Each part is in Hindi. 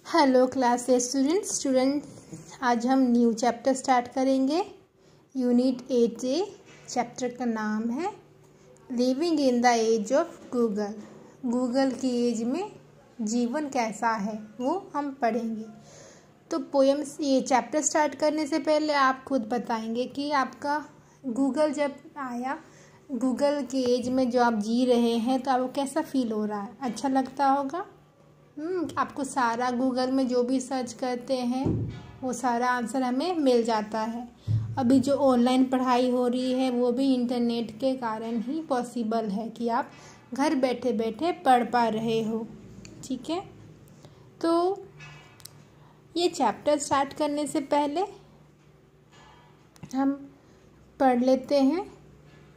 हेलो क्लास स्टूडेंट्स आज हम न्यू चैप्टर स्टार्ट करेंगे। यूनिट 8A चैप्टर का नाम है living in the age of Google. Google की एज में जीवन कैसा है वो हम पढ़ेंगे। तो पोएम्स ये चैप्टर स्टार्ट करने से पहले आप खुद बताएंगे कि आपका गूगल जब आया, गूगल की एज में जो आप जी रहे हैं तो आपको कैसा फील हो रहा है। अच्छा लगता होगा। आपको सारा गूगल में जो भी सर्च करते हैं वो सारा आंसर हमें मिल जाता है। अभी जो ऑनलाइन पढ़ाई हो रही है वो भी इंटरनेट के कारण ही पॉसिबल है कि आप घर बैठे बैठे पढ़ पा रहे हो। ठीक है, तो ये चैप्टर स्टार्ट करने से पहले हम पढ़ लेते हैं।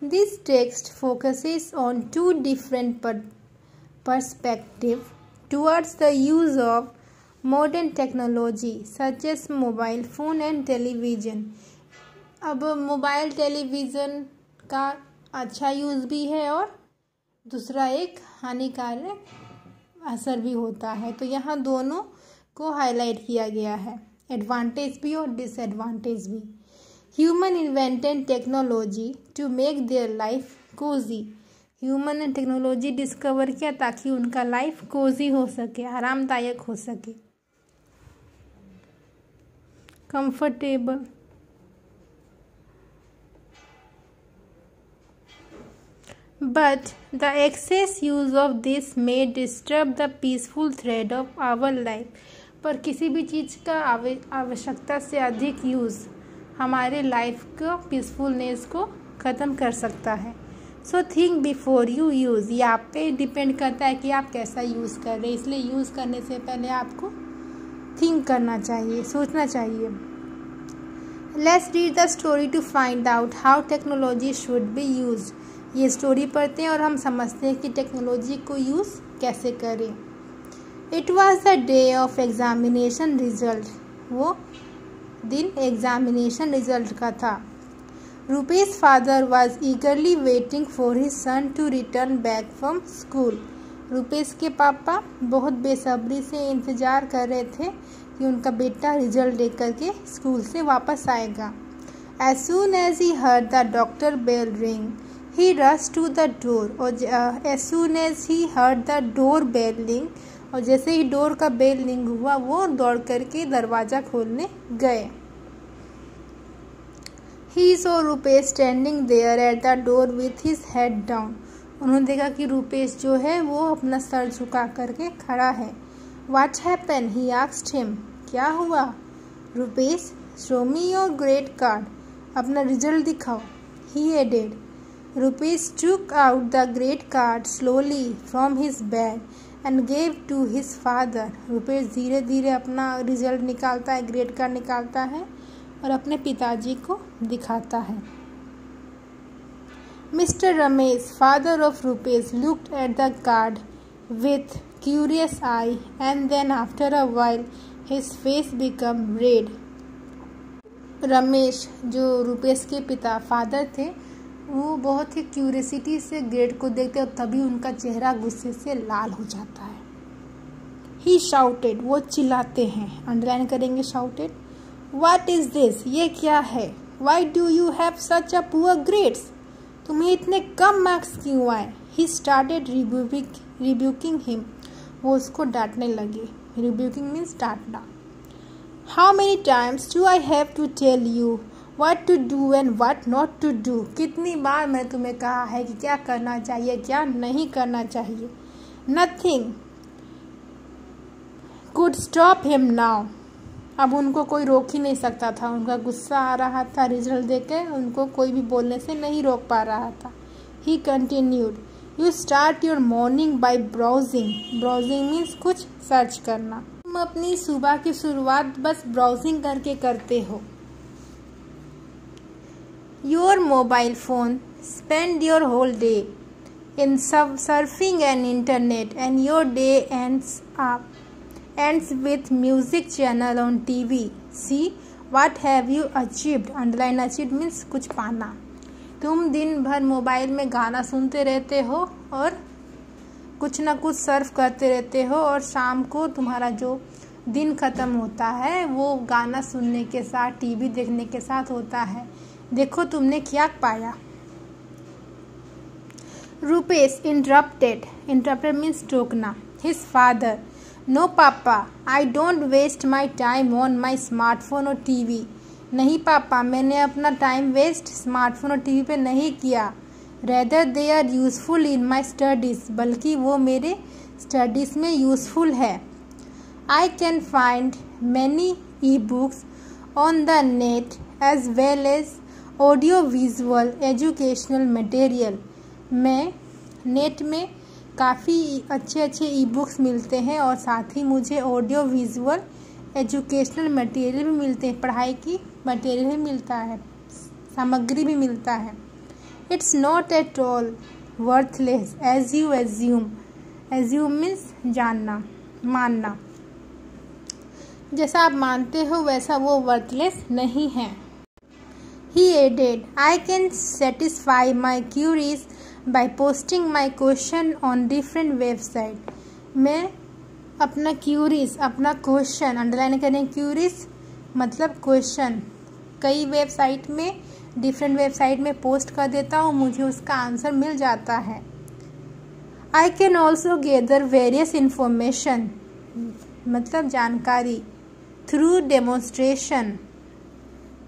This text focuses on two different perspective towards the use of modern technology such as mobile phone and television। अब मोबाइल टेलीविज़न का अच्छा यूज़ भी है और दूसरा एक हानिकारक असर भी होता है, तो यहाँ दोनों को हाईलाइट किया गया है, एडवांटेज भी और डिसएडवांटेज भी। Human invented technology to make their life cosy. Human ने टेक्नोलॉजी डिस्कवर किया ताकि उनका लाइफ कोजी हो सके, आरामदायक हो सके, comfortable. But the excess use of this may disturb the peaceful thread of our life. पर किसी भी चीज़ का आवश्यकता से अधिक यूज़ हमारे लाइफ का पीसफुलनेस को ख़त्म कर सकता है। So think before you use. ये आप पे डिपेंड करता है कि आप कैसा यूज़ कर रहे हैं, इसलिए यूज़ करने से पहले आपको थिंक करना चाहिए, सोचना चाहिए। Let's read the story to find out how technology should be use. ये स्टोरी पढ़ते हैं और हम समझते हैं कि टेक्नोलॉजी को यूज़ कैसे करें। It was the day of examination result. वो दिन एग्जामिनेशन रिजल्ट का था। Rupesh father was eagerly waiting for his son to return back from school। Rupesh के पापा बहुत बेसब्री से इंतज़ार कर रहे थे कि उनका बेटा रिजल्ट लेकर के स्कूल से वापस आएगा। As soon as he heard the doctor bell ring, he rushed to the door। और as soon as he heard the door bell ring, और जैसे ही डोर का बेल रिंग हुआ वो दौड़ करके दरवाज़ा खोलने गए। He saw Rupesh standing there at the door with his head down। उन्होंने देखा कि रुपेश जो है वो अपना सर झुका करके खड़ा है। What happened? he asked him। क्या हुआ? Rupesh, show me your grade card। अपना रिजल्ट दिखाओ। He added। Rupesh took out the grade card slowly from his bag and gave to his father। Rupesh धीरे धीरे अपना रिजल्ट निकालता है, ग्रेड कार्ड निकालता है और अपने पिताजी को दिखाता है। Mister Ramesh, father of Rupesh, looked at the card with curious eye and then after a while his face become red. Ramesh जो रुपेश के पिता फादर थे वो बहुत ही क्यूरियसिटी से ग्रेड को देखते और तभी उनका चेहरा गुस्से से लाल हो जाता है। ही शाउटेड, वो चिल्लाते हैं, अंडरलाइन करेंगे शाउटेड। What is this? ये क्या है? Why do you have such a poor grades? तुम्हें इतने कम मार्क्स क्यों आए? He started rebuking him। वो उसको डांटने लगे। Rebuking means डांटना। How many times do I have to tell you what to do and what not to do? कितनी बार मैं तुम्हें कहा है कि क्या करना चाहिए, क्या नहीं करना चाहिए। Nothing could stop him now। अब उनको कोई रोक ही नहीं सकता था, उनका गुस्सा आ रहा था रिजल्ट देकर, उनको कोई भी बोलने से नहीं रोक पा रहा था। He continued, you start your morning by browsing. Browsing means कुछ सर्च करना। तुम अपनी सुबह की शुरुआत बस ब्राउजिंग करके करते हो। Your mobile phone spend your whole day in surfing and internet and your day ends with music channel on TV। See what have you achieved। Underline achieved means कुछ पाना। तुम दिन भर मोबाइल में गाना सुनते रहते हो और कुछ ना कुछ सर्फ करते रहते हो और शाम को तुम्हारा जो दिन ख़त्म होता है वो गाना सुनने के साथ, टीवी देखने के साथ होता है। देखो तुमने क्या पाया। रूपेश इंटरप्टेड मीन्स टोकना his father. No papa, I don't waste my time on my smartphone और टीवी। नहीं पापा, मैंने अपना टाइम वेस्ट स्मार्टफोन और टीवी पे नहीं किया। Rather they are useful in my studies, बल्कि वो मेरे स्टडीज़ में यूज़फुल है। I can find many e books on the net as well as audio visual educational material. मैं नेट में काफ़ी अच्छे ई बुक्स मिलते हैं और साथ ही मुझे ऑडियो विजुअल एजुकेशनल मटेरियल भी मिलते हैं, पढ़ाई की मटेरियल भी मिलता है, सामग्री भी मिलता है। It's not at all worthless as you assume. Assume means जानना, मानना। जैसा आप मानते हो वैसा वो वर्थलेस नहीं है। He added, I can satisfy my queries by posting my question on different websites. मैं अपना क्यूरीज, अपना क्वेश्चन, अंडरलाइन करें, क्यूरीज मतलब क्वेश्चन, कई वेबसाइट में, डिफरेंट वेबसाइट में पोस्ट कर देता हूँ, मुझे उसका आंसर मिल जाता है। I can also gather various information मतलब जानकारी through demonstration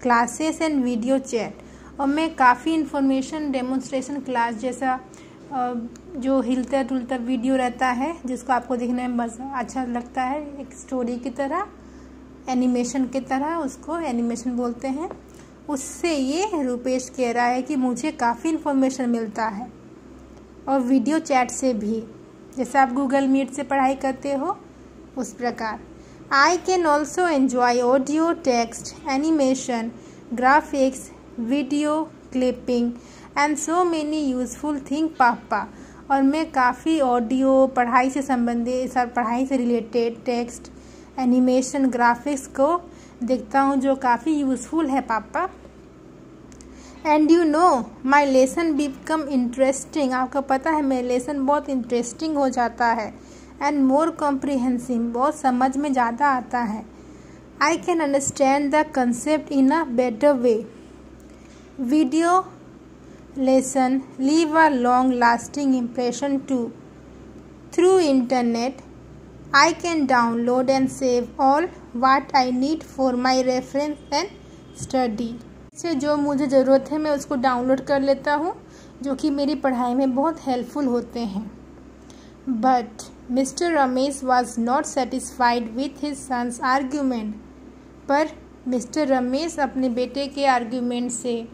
classes and video chat. और मैं काफ़ी इन्फॉर्मेशन डेमोन्स्ट्रेशन क्लास जैसा जो हिलता डुलता वीडियो रहता है जिसको आपको देखने में बस अच्छा लगता है, एक स्टोरी की तरह, एनिमेशन की तरह, उसको एनिमेशन बोलते हैं, उससे ये रूपेश कह रहा है कि मुझे काफ़ी इन्फॉर्मेशन मिलता है। और वीडियो चैट से भी, जैसे आप गूगल मीट से पढ़ाई करते हो उस प्रकार। I can also enjoy audio, text, animation, graphics, video clipping and so many useful things पापा। और मैं काफ़ी ऑडियो, पढ़ाई से संबंधित, पढ़ाई से रिलेटेड टेक्स्ट, एनिमेशन, ग्राफिक्स को देखता हूँ जो काफ़ी यूज़फुल है पापा। And you know my lesson become interesting. आपको पता है मेरा लेसन बहुत इंटरेस्टिंग हो जाता है। एंड मोर कॉम्प्रिहेंसिव, बहुत समझ में ज़्यादा आता है। I can understand the concept in a better way. Video lesson leave a long lasting impression too. Through internet I can download and save all what I need for my reference and study. से जो मुझे ज़रूरत है मैं उसको डाउनलोड कर लेता हूँ, जो कि मेरी पढ़ाई में बहुत हेल्पफुल होते हैं। But Mr. Ramesh was not satisfied with his son's argument. पर मिस्टर रमेश अपने बेटे के आर्ग्यूमेंट से,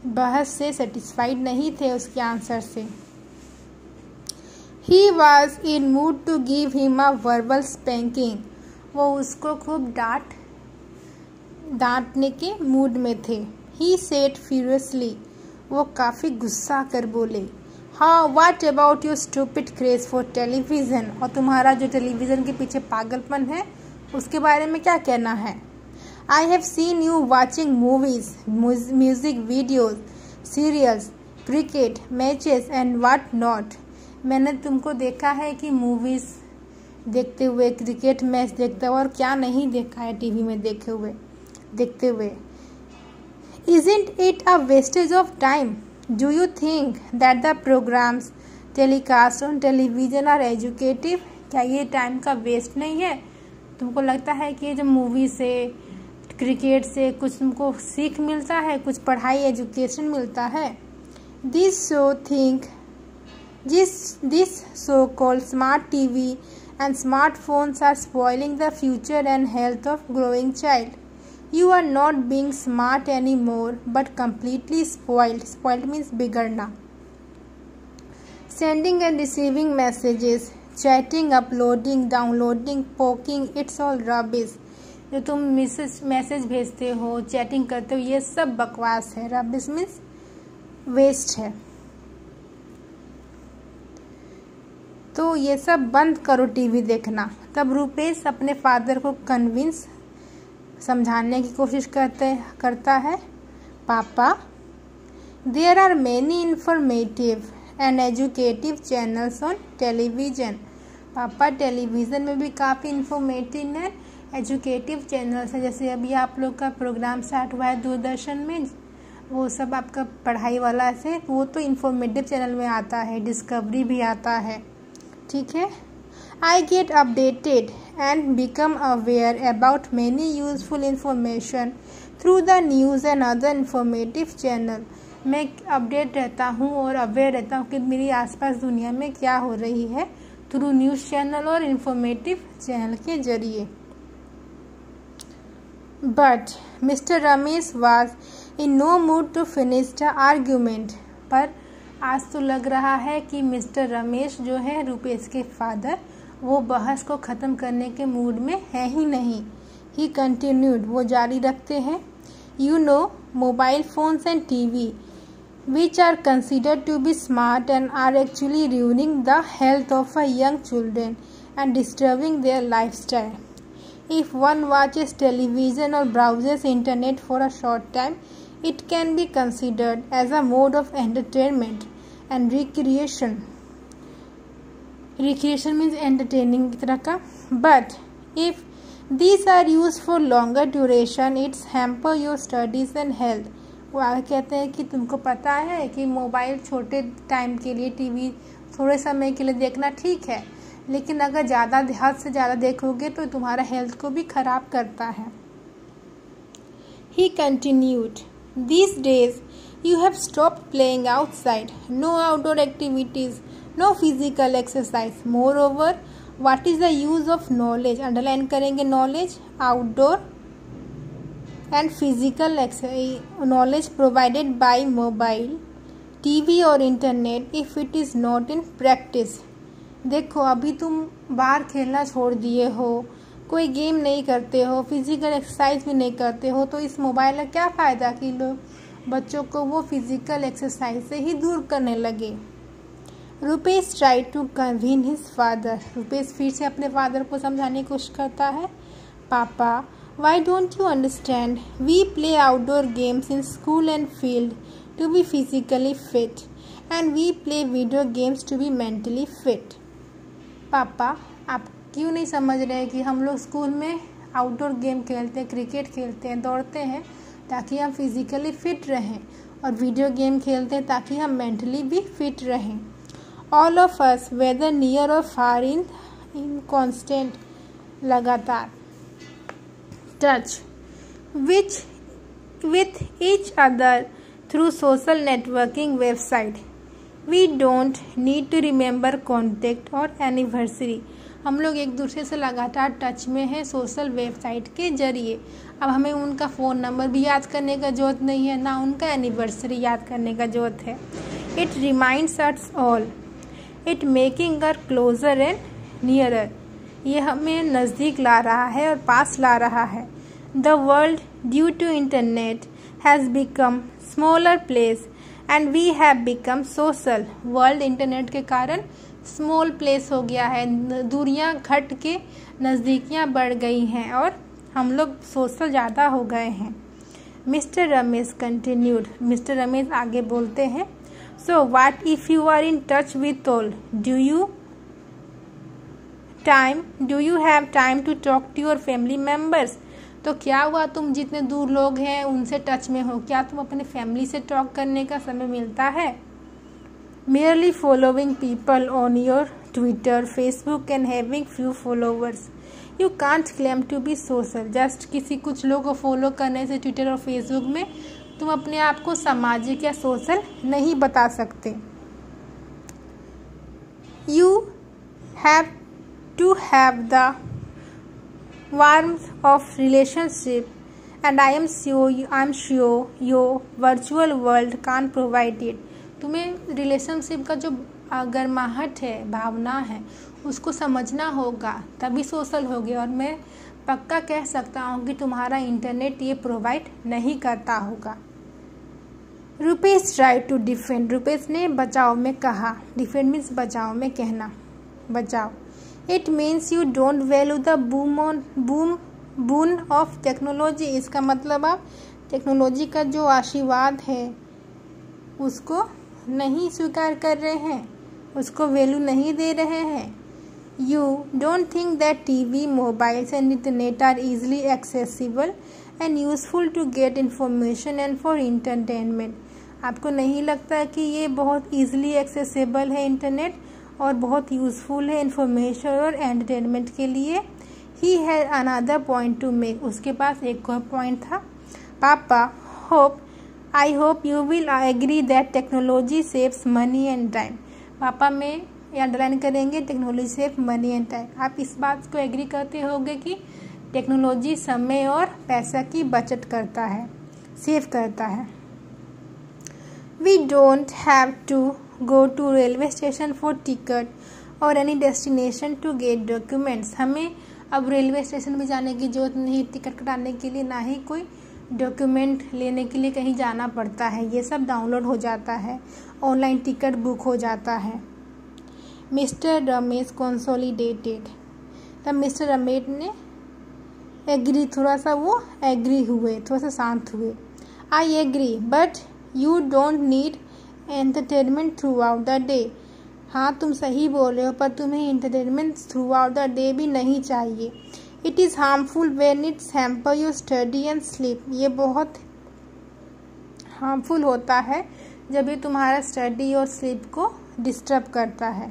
बहस से सेटिस्फाइड नहीं थे उसके आंसर से। He was in mood to give him a verbal spanking. वो उसको खूब डांटने के मूड में थे। He said furiously. वो काफ़ी गुस्सा कर बोले, हाँ what about your stupid craze for television. और तुम्हारा जो टेलीविज़न के पीछे पागलपन है उसके बारे में क्या कहना है। I have seen you watching movies, music videos, serials, cricket matches and what not. मैंने तुमको देखा है कि मूवीज़ देखते हुए, क्रिकेट मैच देखते हुए, और क्या नहीं देखा है टीवी में देखते हुए। Isn't it a wastage of time? Do you think that the programs telecast on television are educative? क्या ये टाइम का वेस्ट नहीं है? तुमको लगता है कि जब मूवी से, क्रिकेट से कुछ तुमको सीख मिलता है, कुछ पढ़ाई, एजुकेशन मिलता है? This so-called smart TV and smartphones are spoiling the future and health of growing child. You are not being smart anymore, but completely spoiled. Spoiled means बिगड़ना. Sending and receiving messages, chatting, uploading, downloading, poking, it's all rubbish. जो तुम मैसेज भेजते हो, चैटिंग करते हो, ये सब बकवास है। रबिश मीन्स वेस्ट है। तो ये सब बंद करो टीवी देखना। तब रूपेश अपने फादर को कन्विंस, समझाने की कोशिश करता है। पापा, there are many informative and educative channels on television. पापा, टेलीविज़न में भी काफ़ी इंफॉर्मेटिव है, एजुकेटिव चैनल्स हैं, जैसे अभी आप लोग का प्रोग्राम स्टार्ट हुआ है दूरदर्शन में, वो सब आपका पढ़ाई वाला से, वो तो इंफॉर्मेटिव चैनल में आता है, डिस्कवरी भी आता है, ठीक है। I get updated and become aware about many useful information through the news and other informative channel. मैं अपडेट रहता हूँ और अवेयर रहता हूँ कि मेरी आसपास दुनिया में क्या हो रही है थ्रू न्यूज़ चैनल और इंफॉर्मेटिव चैनल के जरिए। But Mister Ramesh was in no mood to finish the argument. पर आज तो लग रहा है कि मिस्टर रमेश जो है, रूपेश के फादर, वो बहस को ख़त्म करने के मूड में है ही नहीं। ही कंटिन्यूड, वो जारी रखते हैं, you know mobile phones and TV which are considered to be smart and are actually ruining the health of a young children and disturbing their lifestyle. If one watches television or browses internet for a short time, it can be considered as a mode of entertainment and recreation. Recreation means entertaining की तरह का. But if these are used for longer duration, it's hamper your studies and health. वो आगे कहते हैं कि तुमको पता है कि मोबाइल छोटे टाइम के लिए, टीवी थोड़े समय के लिए देखना ठीक है, लेकिन अगर ज़्यादा हद से ज़्यादा देखोगे तो तुम्हारा हेल्थ को भी ख़राब करता है। He continued, these days you have stopped playing outside, no outdoor activities, no physical exercise. Moreover, what is the use of knowledge? Underline करेंगे knowledge, outdoor and physical knowledge provided by mobile, TV और internet if it is not in practice. देखो, अभी तुम बाहर खेलना छोड़ दिए हो, कोई गेम नहीं करते हो, फिजिकल एक्सरसाइज भी नहीं करते हो, तो इस मोबाइल का क्या फ़ायदा कि लोग बच्चों को वो फिजिकल एक्सरसाइज से ही दूर करने लगे। Rupesh try to convince his father. Rupesh फिर से अपने फादर को समझाने की कोशिश करता है, पापा, why don't you understand? We play outdoor games in school and field to be physically fit, and we play video games to be mentally fit. पापा, आप क्यों नहीं समझ रहे कि हम लोग स्कूल में आउटडोर गेम खेलते हैं, क्रिकेट खेलते हैं, दौड़ते हैं ताकि हम फिजिकली फिट रहें, और वीडियो गेम खेलते हैं ताकि हम मेंटली भी फिट रहें। All of us, whether near or far, in constant, लगातार touch with each other through social networking website. We don't need to remember contact or anniversary. हम लोग एक दूसरे से लगातार टच में हैं सोशल वेबसाइट के जरिए। अब हमें उनका फ़ोन नंबर भी याद करने का ज़रूरत नहीं है, ना उनका एनिवर्सरी याद करने का ज़रूरत है। It reminds us all. It making us closer and nearer. ये हमें नज़दीक ला रहा है और पास ला रहा है। The world due to internet has become smaller place and we have become social. World internet के कारण स्मॉल प्लेस हो गया है, दूरियां घट के नज़दीकियां बढ़ गई हैं और हम लोग सोशल ज़्यादा हो गए हैं। Mister Ramesh continued, Mister Ramesh आगे बोलते हैं, so what if you are in touch with all, do you have time to talk to your family members. तो क्या हुआ, तुम जितने दूर लोग हैं उनसे टच में हो, क्या तुम अपने फैमिली से टॉक करने का समय मिलता है? merely following people on your Twitter, Facebook and having few followers. You can't claim to be social. Just किसी कुछ लोगों को फॉलो करने से ट्विटर और फेसबुक में तुम अपने आप को सामाजिक या सोशल नहीं बता सकते। You have to have the warmth of relationship and I am sure your virtual world can't provide it. तुम्हें रिलेशनशिप का जो गर्माहट है, भावना है, उसको समझना होगा, तभी सोशल होगी। और मैं पक्का कह सकता हूँ कि तुम्हारा इंटरनेट ये प्रोवाइड नहीं करता होगा। Rupesh try to defend, Rupesh ने बचाव में कहा। डिफेंड मीन्स बचाव में कहना, बचाव। It means you don't value the boon of technology. इसका मतलब आप टेक्नोलॉजी का जो आशीर्वाद है उसको नहीं स्वीकार कर रहे हैं, उसको वैल्यू नहीं दे रहे हैं। You don't think that TV, mobiles and internet are easily accessible and useful to get information and for entertainment? आपको नहीं लगता कि ये बहुत easily accessible है इंटरनेट और बहुत यूज़फुल है इंफॉर्मेशन और एंटरटेनमेंट के लिए? He had another point to make. उसके पास एक और पॉइंट था. पापा, I hope you will agree that technology saves money and time. पापा में अंडरलाइन करेंगे technology save money and time. आप इस बात को एग्री करते होंगे कि टेक्नोलॉजी समय और पैसा की बचत करता है, सेव करता है. We don't have to go to railway station for ticket और any destination to get documents. हमें अब रेलवे स्टेशन में जाने की जरूरत नहीं, टिकट कटाने के लिए, ना ही कोई डॉक्यूमेंट लेने के लिए कहीं जाना पड़ता है. ये सब डाउनलोड हो जाता है, ऑनलाइन टिकट बुक हो जाता है. Mister Ramesh consolidated. तब मिस्टर रमेश ने एग्री, थोड़ा सा वो एग्री हुए, थोड़ा सा शांत हुए. I agree but you don't need entertainment throughout the day. हाँ, तुम सही बोल रहे हो, पर तुम्हें entertainment throughout the day भी नहीं चाहिए. It is harmful when it's hamper your study and sleep. ये बहुत हार्मफुल होता है जब ये तुम्हारा स्टडी और स्लीप को डिस्टर्ब करता है.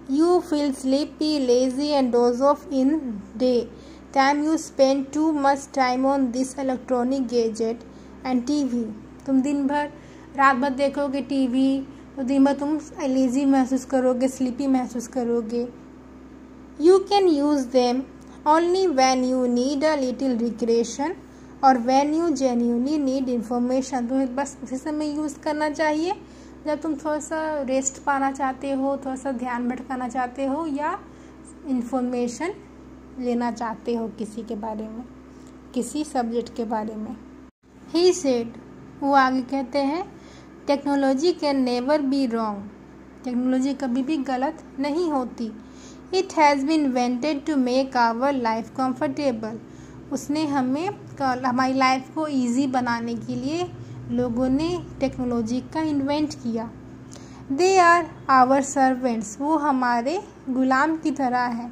You feel sleepy, lazy and doze off in day time. You spend too much time on this electronic gadget and TV. तुम दिन भर रात भर देखोगे टीवी तो दिन भर तुम लेजी महसूस करोगे, स्लीपी महसूस करोगे. You can use them only when you need a little recreation or when you genuinely need information. तुम्हें बस उसी समय यूज़ करना चाहिए जब तुम थोड़ा सा रेस्ट पाना चाहते हो, थोड़ा सा ध्यान भटकाना चाहते हो या इन्फॉर्मेशन लेना चाहते हो किसी के बारे में, किसी सब्जेक्ट के बारे में. ही सेड, वो आगे कहते हैं, technology can never be wrong. Technology कभी भी गलत नहीं होती. It has been invented to make our life comfortable. उसने हमारी लाइफ को ईजी बनाने के लिए लोगों ने टेक्नोलॉजी का इन्वेंट किया. They are our servants. वो हमारे गुलाम की तरह है.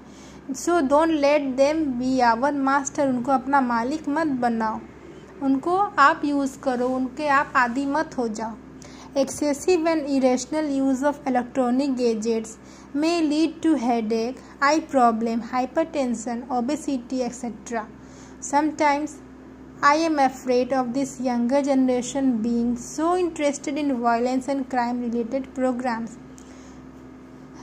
So don't let them be our master. उनको अपना मालिक मत बनाओ, उनको आप यूज़ करो, उनके आप आदी मत हो जाओ. Excessive and irrational use of electronic gadgets may lead to headache, eye problem, hypertension, obesity, etc. Sometimes I am afraid of this younger generation being so interested in violence and crime related programs.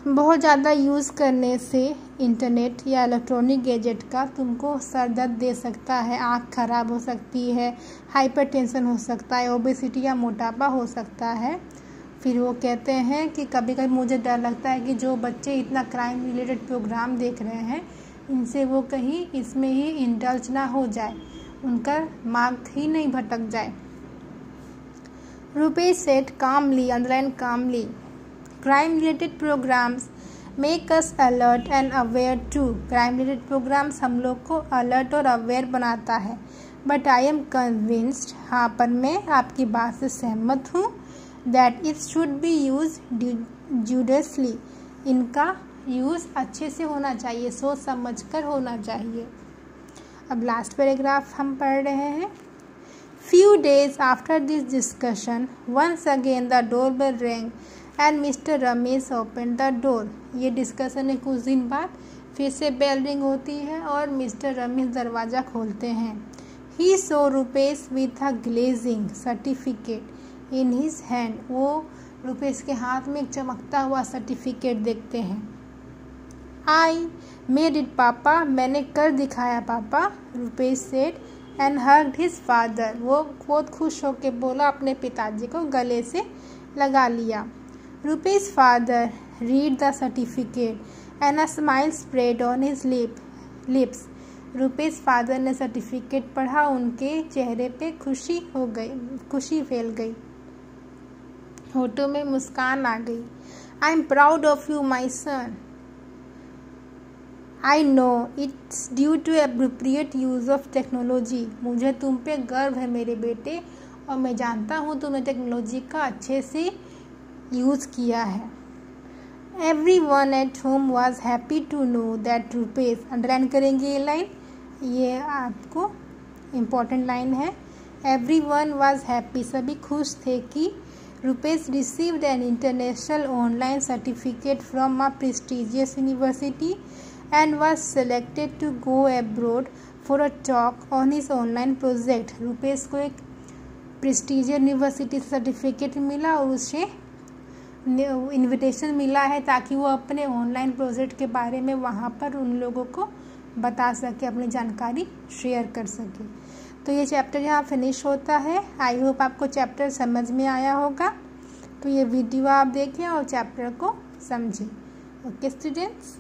बहुत ज़्यादा यूज़ करने से इंटरनेट या इलेक्ट्रॉनिक गैजेट का तुमको सर दर्द दे सकता है, आँख खराब हो सकती है, हाइपरटेंशन हो सकता है, ओबेसिटी या मोटापा हो सकता है. फिर वो कहते हैं कि कभी कभी मुझे डर लगता है कि जो बच्चे इतना क्राइम रिलेटेड प्रोग्राम देख रहे हैं, इनसे वो कहीं इसमें ही इंडल्ज ना हो जाए, उनका मार्ग ही नहीं भटक जाए. Rupesh said calmly, underline calmly, crime related programmes make us alert and aware too. Crime related programmes हम लोग को अलर्ट और अवेयर बनाता है. बट आई एम कन्विंस्ड, हाँ पर मैं आपकी बात से सहमत हूँ, that it should be use judiciously. इनका यूज़ अच्छे से होना चाहिए, सोच समझ कर होना चाहिए. अब लास्ट पैराग्राफ हम पढ़ रहे हैं. Few days after this discussion once again the door bell rang and Mister Ramesh open the door. ये डिस्कशन है कुछ दिन बाद, फिर से बेल रिंग होती है और मिस्टर रमेश दरवाज़ा खोलते हैं. He saw Rupesh with a glazing certificate in his hand. वो रूपेश के हाथ में एक चमकता हुआ सर्टिफिकेट देखते हैं. आई मेड इट पापा. मैंने कर दिखाया पापा. Rupesh said and hugged his father. वो बहुत खुश होकर बोला, अपने पिताजी को गले से लगा लिया. Rupesh father read the certificate and a smile spread on his lips. Rupesh father ने सर्टिफिकेट पढ़ा, उनके चेहरे पे खुशी हो गई, खुशी फैल गई, होठों में मुस्कान आ गई. I am proud of you my son. I know it's due to appropriate use of technology. मुझे तुम पे गर्व है मेरे बेटे, और मैं जानता हूँ तुमने टेक्नोलॉजी का अच्छे से यूज़ किया है. Everyone at home was happy to know that rupees, underline करेंगे ये लाइन, ये आपको इम्पॉर्टेंट लाइन है। Everyone was happy, सभी खुश थे कि Rupesh received an international online certificate from a prestigious university and was selected to go abroad for a talk on his online project। Rupesh को एक प्रेस्टीजियस यूनिवर्सिटी से सर्टिफिकेट मिला और उसे इनविटेशन मिला है ताकि वो अपने ऑनलाइन प्रोजेक्ट के बारे में वहाँ पर उन लोगों को बता सके, अपनी जानकारी शेयर कर सके। तो ये चैप्टर यहाँ फिनिश होता है। आई होप आपको चैप्टर समझ में आया होगा। तो ये वीडियो आप देखें और चैप्टर को समझें। Okay students.